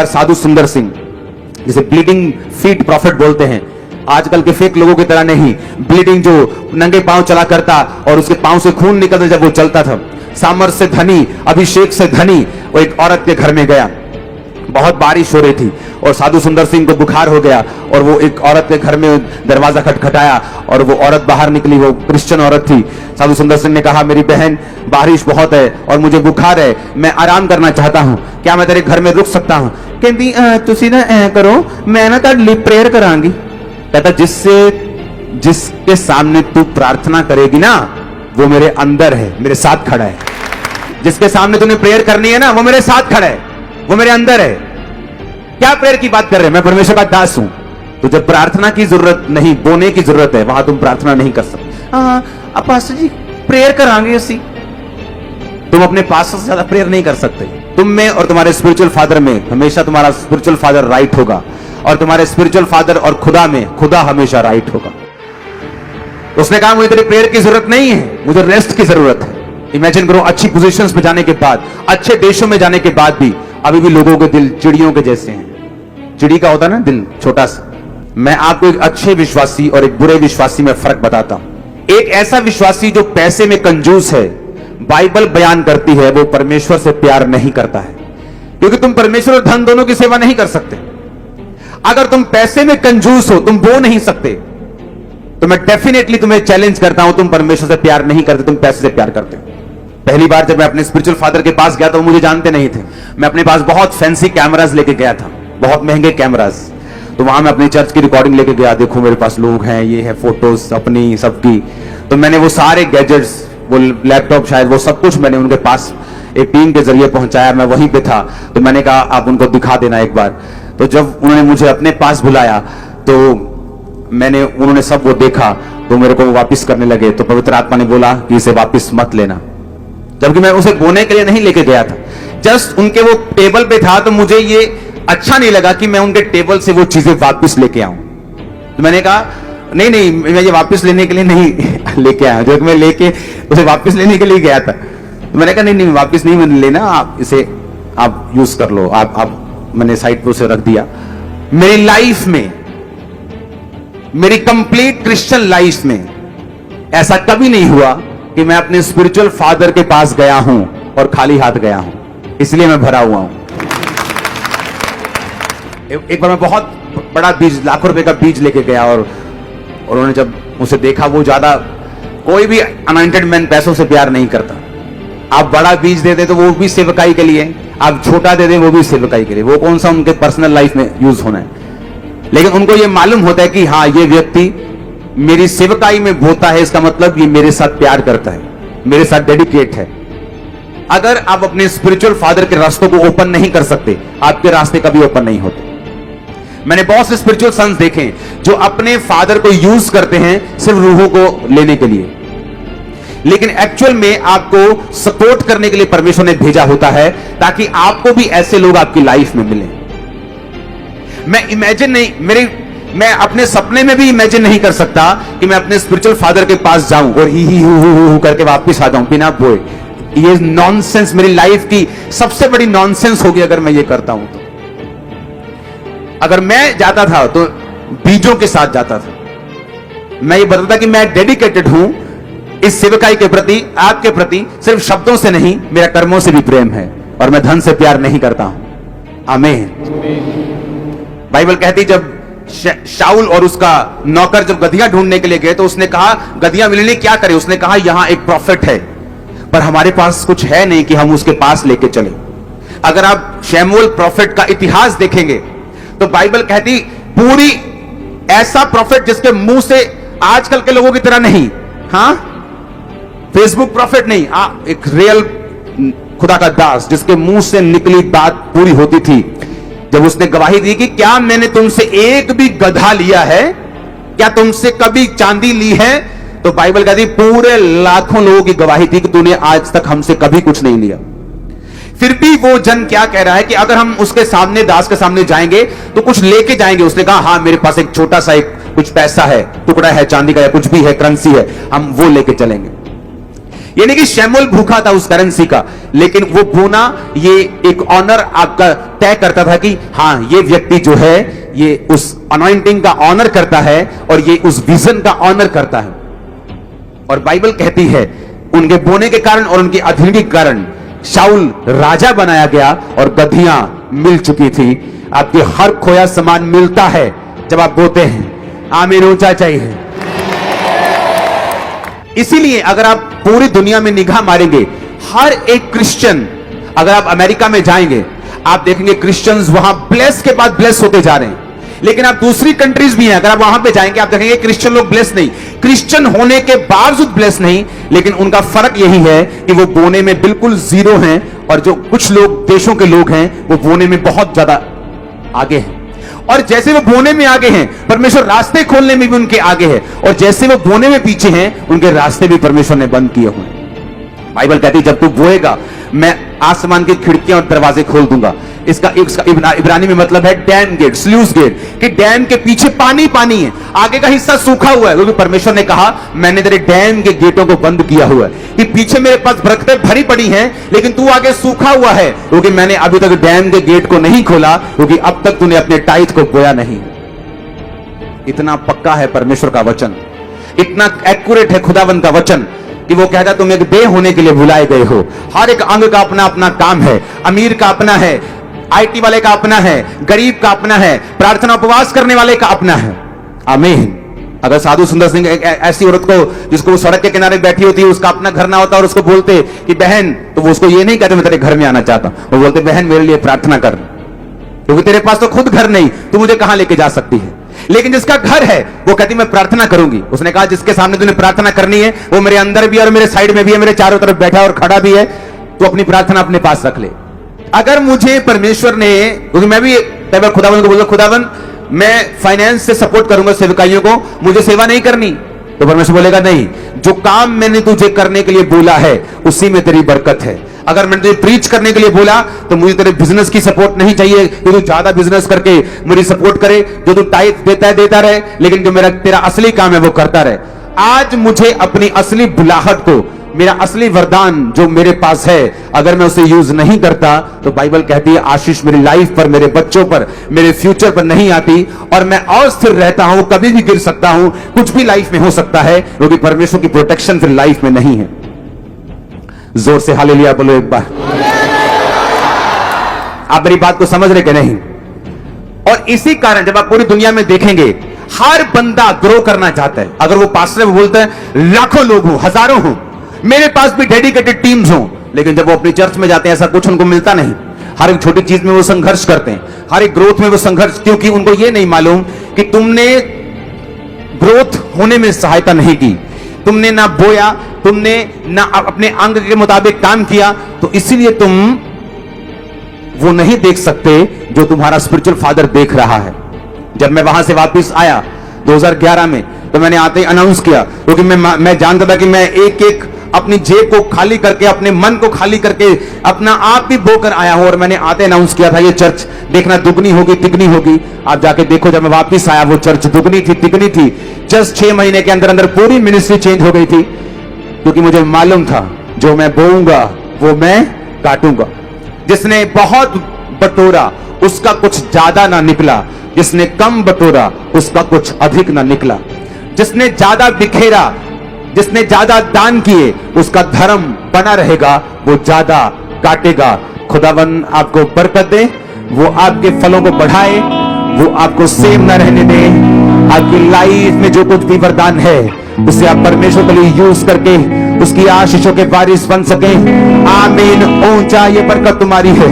बार साधु सुंदर सिंह, जिसे bleeding feet profit बोलते हैं, आजकल के फेक लोगों की तरह नहीं, ब्लीडिंग जो नंगे पांव चला करता और उसके पांव से खून निकलता जब वो चलता था, सामर्थ से धनी, अभिषेक से धनी, वो एक औरत के घर में गया। बहुत बारिश हो रही थी और साधु सुंदर सिंह को बुखार हो गया और वो एक औरत के घर में दरवाजा खटखटाया और वो औरत बाहर निकली। वो क्रिश्चियन औरत थी। साधु सुंदर सिंह ने कहा, मेरी बहन, बारिश बहुत है और मुझे बुखार है, मैं आराम करना चाहता हूं, क्या मैं तेरे घर में रुक सकता हूं? कहती, तुसी ना ऐ करो, मैं ना तुहाडे लिए प्रेयर करांगी। कहता, जिसके सामने तू प्रार्थना करेगी ना, वो मेरे अंदर है, मेरे साथ खड़ा है। जिसके सामने तूने प्रेयर करनी है ना, वो मेरे साथ खड़ा है, वो मेरे अंदर है। क्या प्रेयर की बात कर रहे हैं? मैं परमेश्वर का दास हूं। तो जब प्रार्थना की जरूरत नहीं, बोने की जरूरत है, वहां तुम प्रार्थना नहीं कर सकते। अब पास्टर जी प्रेयर करांगे उसी, तुम अपने पास्टर से ज्यादा प्रेयर नहीं कर सकते। तुम में और तुम्हारे स्पिरिचुअल फादर में हमेशा तुम्हारा स्पिरिचुअल फादर राइट होगा, और तुम्हारे स्पिरिचुअल फादर और खुदा में खुदा हमेशा राइट होगा। उसने कहा, मुझे तेरी प्रेयर की जरूरत नहीं है, मुझे रेस्ट की जरूरत है। इमेजिन करो, अच्छी पोजीशंस में जाने के बाद, अच्छे देशों में जाने के बाद भी अभी भी लोगों के दिल चिड़ियों के जैसे हैं। चिड़ी का होता है ना दिल, छोटा सा। मैं आपको एक अच्छे विश्वासी और एक बुरे विश्वासी में फर्क बताता हूं। एक ऐसा विश्वासी जो पैसे में कंजूस है, बाइबल बयान करती है, वो परमेश्वर से प्यार नहीं करता है, क्योंकि तुम परमेश्वर और धन दोनों की सेवा नहीं कर सकते। अगर तुम पैसे में कंजूस हो, तुम बो नहीं सकते, तो मैं डेफिनेटली तुम्हें चैलेंज करता हूं, तुम परमेश्वर से प्यार नहीं करते, तुम पैसे से प्यार करते हो। पहली बार जब मैं अपने स्पिरिचुअल फादर के पास गया था, वो मुझे जानते नहीं थे। मैं अपने पास बहुत फैंसी कैमरास लेके गया था, बहुत महंगे कैमरास। तो वहां मैं अपनी चर्च की रिकॉर्डिंग लेके गया, देखो मेरे पास लोग हैं, ये है फोटोज अपनी सबकी। तो मैंने वो सारे गैजेट्स, वो लैपटॉप शायद, वो सब कुछ मैंने उनके पास एक टीम के जरिए पहुंचाया। मैं वहीं पे था, तो मैंने कहा आप उनको दिखा देना एक बार। तो जब उन्होंने मुझे अपने पास बुलाया, तो उन्होंने सब वो देखा, तो मेरे को वापिस करने लगे। तो पवित्र आत्मा ने बोला कि इसे वापिस मत लेना, जबकि मैं उसे बोने के लिए नहीं लेके गया था। जस्ट उनके वो टेबल पे था, तो मुझे ये अच्छा नहीं लगा कि मैं उनके टेबल से वो चीजें वापस लेके आऊं। तो मैंने कहा नहीं, मैं ये वापस लेने के लिए नहीं लेके आया। जब मैं लेके उसे वापस लेने के लिए गया था, तो मैंने कहा नहीं, वापस नहीं लेना, आप इसे आप यूज कर लो। मैंने साइड पे उसे रख दिया। मेरी लाइफ में, मेरी कंप्लीट क्रिश्चियन लाइफ में ऐसा कभी नहीं हुआ कि मैं अपने स्पिरिचुअल फादर के पास गया हूं और खाली हाथ गया हूं, इसलिए मैं भरा हुआ हूं। एक बार मैं बहुत बड़ा बीज, लाखों रुपए का बीज लेके गया, और उन्होंने जब उसे देखा, वो ज्यादा, कोई भी अनॉइंटेड मैन पैसों से प्यार नहीं करता। आप बड़ा बीज दे दे तो वो भी सेवकाई के लिए, आप छोटा दे दे वो भी सेवकाई के लिए, वो कौन सा उनके पर्सनल लाइफ में यूज होना है। लेकिन उनको ये मालूम होता है कि हाँ, ये व्यक्ति मेरी सेवकाई में बोता है, इसका मतलब ये मेरे साथ प्यार करता है, मेरे साथ डेडिकेट है। अगर आप अपने स्पिरिचुअल फादर के रास्तों को ओपन नहीं कर सकते, आपके रास्ते कभी ओपन नहीं होते। मैंने बहुत से स्पिरिचुअल सन्स देखे जो अपने फादर को यूज करते हैं सिर्फ रूहों को लेने के लिए, लेकिन एक्चुअल में आपको सपोर्ट करने के लिए परमेश्वर ने भेजा होता है, ताकि आपको भी ऐसे लोग आपकी लाइफ में मिले। मैं अपने सपने में भी इमेजिन नहीं कर सकता कि मैं अपने स्पिरिचुअल फादर के पास जाऊं और ही हु करके वापस आ जाऊं बिना बोए। ये नॉनसेंस, मेरी लाइफ की सबसे बड़ी नॉनसेंस होगी अगर मैं ये करता हूं। तो अगर मैं जाता था तो बीजों के साथ जाता था। मैं ये बताता कि मैं डेडिकेटेड हूं इस सेवकाई के प्रति, आपके प्रति, सिर्फ शब्दों से नहीं, मेरा कर्मों से भी प्रेम है, और मैं धन से प्यार नहीं करता हूं। आमीन। बाइबल कहती, जब शाऊल और उसका नौकर जब गधियां ढूंढने के लिए गए, तो उसने कहा गधियां मिलने क्या करे। उसने कहा यहां एक प्रॉफिट है, पर हमारे पास कुछ है नहीं कि हम उसके पास लेके चले। अगर आप शमूएल प्रॉफिट का इतिहास देखेंगे, तो बाइबल कहती पूरी ऐसा प्रॉफिट जिसके मुंह से, आजकल के लोगों की तरह नहीं, हाँ, फेसबुक प्रॉफिट नहीं, एक रियल खुदा का दास जिसके मुंह से निकली बात पूरी होती थी। जब उसने गवाही दी कि क्या मैंने तुमसे एक भी गधा लिया है, क्या तुमसे कभी चांदी ली है, तो बाइबल कहती पूरे लाखों लोगों की गवाही थी कि तूने आज तक हमसे कभी कुछ नहीं लिया। फिर भी वो जन क्या कह रहा है कि अगर हम उसके सामने, दास के सामने जाएंगे तो कुछ लेके जाएंगे। उसने कहा हाँ, मेरे पास एक छोटा सा एक कुछ पैसा है, टुकड़ा है चांदी का या कुछ भी है, करेंसी है, हम वो लेके चलेंगे। यानी कि शमूएल भूखा था उस करेंसी का, लेकिन वो बोना ये एक ऑनर आपका तय करता था कि हाँ, ये व्यक्ति जो है ये उस अनॉइंटिंग का ऑनर करता है और ये उस विजन का ऑनर करता है। और बाइबल कहती है उनके बोने के कारण और उनकी अधीनगी के कारण शाऊल राजा बनाया गया और गद्दियां मिल चुकी थी। आपके हर खोया सामान मिलता है जब आप बोते हैं। आमीन, ऊंचा चाहिए। इसीलिए अगर आप पूरी दुनिया में निगाह मारेंगे, हर एक क्रिश्चियन, अगर आप अमेरिका में जाएंगे आप देखेंगे क्रिश्चियंस वहां ब्लेस के बाद ब्लेस होते जा रहे हैं। लेकिन आप दूसरी कंट्रीज भी हैं, अगर आप वहां पे जाएंगे आप देखेंगे क्रिश्चियन लोग ब्लेस नहीं, क्रिश्चियन होने के बावजूद ब्लेस नहीं। लेकिन उनका फर्क यही है कि वो बोने में बिल्कुल जीरो हैं और जो कुछ लोग देशों के लोग हैं वो बोने में बहुत ज्यादा आगे हैं। और जैसे वो बोने में आगे हैं, परमेश्वर रास्ते खोलने में भी उनके आगे है, और जैसे वो बोने में पीछे हैं, उनके रास्ते भी परमेश्वर ने बंद किए हुए हैं। बाइबल कहती है जब तू बोएगा मैं आसमान की खिड़कियां और दरवाजे खोल दूंगा। इसका इब्रानी में मतलब है डैम गेट, स्लूस गेट, कि डैम के पीछे पानी पानी है, आगे का हिस्सा सूखा हुआ है, क्योंकि परमेश्वर ने कहा मैंने तेरे डैम के गेटों को बंद किया हुआ है कि पीछे मेरे पास बरकतें भरी पड़ी हैं लेकिन तू आगे सूखा हुआ है, क्योंकि मैंने अभी तक डैम के गेट को नहीं खोला, क्योंकि अब तक तूने अपने टाइट को बोया नहीं। इतना पक्का है परमेश्वर का वचन, इतना एक्यूरेट है खुदावंद का वचन कि वो कहता तुम एक देह होने के लिए बुलाए गए हो। हर एक अंग का अपना अपना काम है, अमीर का अपना है, आईटी वाले का अपना है, गरीब का अपना है, प्रार्थना उपवास करने वाले का अपना है। आमीन। अगर साधु सुंदर सिंह ऐसी औरत को जिसको वो सड़क के किनारे बैठी होती है उसका अपना घर ना होता और उसको बोलते कि बहन, तो वो उसको ये नहीं कहते मैं तेरे घर में आना चाहता, वो बोलते बहन मेरे लिए प्रार्थना कर, क्योंकि तेरे पास तो खुद घर नहीं, तू मुझे कहां लेके जा सकती है। लेकिन जिसका घर है वो कहती मैं प्रार्थना करूंगी। उसने कहा जिसके सामने तूने प्रार्थना करनी है वो मेरे अंदर भी और मेरे साइड में भी है, मेरे चारों तरफ बैठा और खड़ा भी है, तो अपनी प्रार्थना अपने पास रख ले। अगर मुझे परमेश्वर ने, क्योंकि मैं भी कई बार खुदावन को बोलता खुदावन मैं फाइनेंस से सपोर्ट करूंगा सेवकाइयों को, मुझे सेवा नहीं करनी, तो परमेश्वर बोलेगा नहीं, जो काम मैंने तुझे करने के लिए बोला है उसी में तेरी बरकत है। अगर मैंने तुझे प्रीच करने के लिए बोला तो मुझे तेरे बिजनेस की सपोर्ट नहीं चाहिए कि तू ज्यादा बिजनेस करके मेरी सपोर्ट करे, जो तू टाइप देता है देता रहे, लेकिन जो तेरा असली काम है वो करता रहे। आज मुझे अपनी असली बुलाहट को, मेरा असली वरदान जो मेरे पास है, अगर मैं उसे यूज नहीं करता तो बाइबल कहती है आशीष मेरी लाइफ पर, मेरे बच्चों पर, मेरे फ्यूचर पर नहीं आती और मैं अस्थिर रहता हूं, कभी भी गिर सकता हूं, कुछ भी लाइफ में हो सकता है, क्योंकि परमेश्वर की प्रोटेक्शन फिर लाइफ में नहीं है। जोर से हालेलुया बोलो एक बार। आप मेरी बात को समझ रहे कि नहीं? और इसी कारण जब आप पूरी दुनिया में देखेंगे हर बंदा ग्रो करना चाहता है। अगर वो पास्टर वो बोलते हैं लाखों लोग हों, हजारों हों, मेरे पास भी डेडिकेटेड टीम्स हों, लेकिन जब वो अपनी चर्च में जाते हैं ऐसा कुछ उनको मिलता नहीं। हर एक छोटी चीज में वो संघर्ष करते हैं, हर एक ग्रोथ में वो संघर्ष, क्योंकि उनको ये नहीं मालूम कि तुमने ग्रोथ होने में सहायता नहीं की, तुमने ना बोया, तुमने ना अपने अंग के मुताबिक काम किया, तो इसीलिए तुम वो नहीं देख सकते जो तुम्हारा स्पिरिचुअल फादर देख रहा है। जब मैं वहां से वापस आया 2011 में, तो मैंने आते ही अनाउंस किया, क्योंकि मैं जानता था कि मैं एक एक अपनी जेब को खाली करके, अपने मन को खाली करके अपना आप भी बोकर आया हूं, और मैंने आते अनाउंस किया था ये चर्च देखना दुगनी होगी तिगनी होगी। आप जाके देखो, जब मैं वापस आया वो चर्च दुगनी थी तिगनी थी। जस्ट 6 महीने के अंदर अंदर पूरी मिनिस्ट्री चेंज हो गई थी, क्योंकि मुझे मालूम था जो मैं बोऊंगा वो मैं काटूंगा। जिसने बहुत बटोरा उसका कुछ ज्यादा ना निकला, जिसने कम बटोरा उसका कुछ अधिक ना निकला। जिसने ज्यादा बिखेरा, जिसने ज्यादा दान किए, उसका धर्म बना रहेगा, वो ज्यादा काटेगा। खुदावन आपको बरकत दे, वो आपके फलों को बढ़ाए, वो आपको सेम न रहने दे। आपकी लाइफ में जो कुछ भी वरदान है उसे आप परमेश्वर के लिए यूज करके उसकी आशीषों के वारिस बन सके। आमीन। ऊंचा ये बरकत तुम्हारी है।